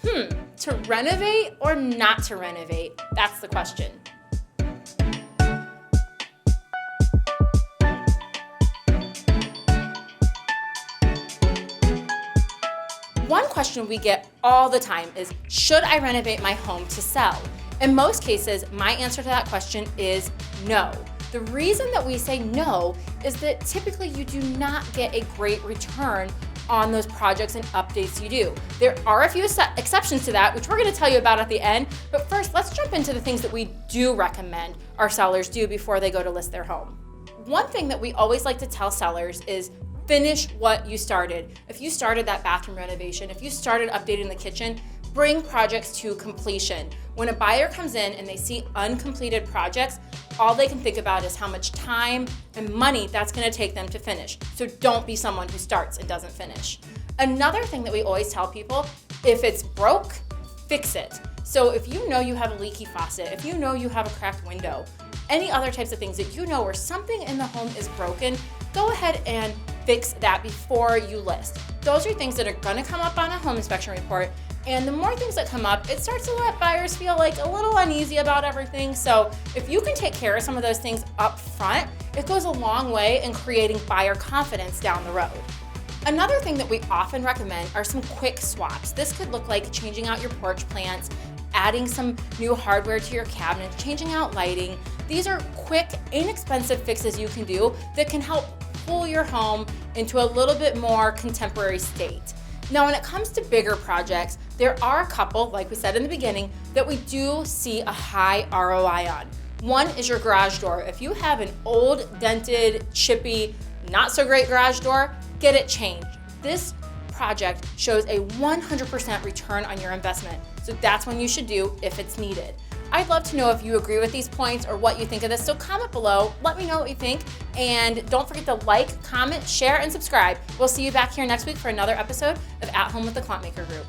To renovate or not to renovate? That's the question. One question we get all the time is, should I renovate my home to sell? In most cases, my answer to that question is no. The reason that we say no is that typically you do not get a great return on those projects and updates you do. There are a few exceptions to that, which we're going to tell you about at the end. But first, let's jump into the things that we do recommend our sellers do before they go to list their home. One thing that we always like to tell sellers is finish what you started. If you started that bathroom renovation, if you started updating the kitchen, bring projects to completion. When a buyer comes in and they see uncompleted projects, all they can think about is how much time and money that's going to take them to finish. So don't be someone who starts and doesn't finish. Another thing that we always tell people, if it's broke, fix it. So if you know you have a leaky faucet, if you know you have a cracked window, any other types of things that you know where something in the home is broken, go ahead and fix that before you list. Those are things that are going to come up on a home inspection report. And the more things that come up, it starts to let buyers feel like a little uneasy about everything. So if you can take care of some of those things up front, it goes a long way in creating buyer confidence down the road. Another thing that we often recommend are some quick swaps. This could look like changing out your porch plants, adding some new hardware to your cabinets, changing out lighting. These are quick, inexpensive fixes you can do that can help pull your home into a little bit more contemporary state. Now, when it comes to bigger projects, there are a couple, like we said in the beginning, that we do see a high ROI on. One is your garage door. If you have an old, dented, chippy, not so great garage door, get it changed. This project shows a 100% return on your investment. So that's when you should do if it's needed. I'd love to know if you agree with these points or what you think of this, so comment below, let me know what you think, and don't forget to like, comment, share, and subscribe. We'll see you back here next week for another episode of At Home with the Clockmaker Group.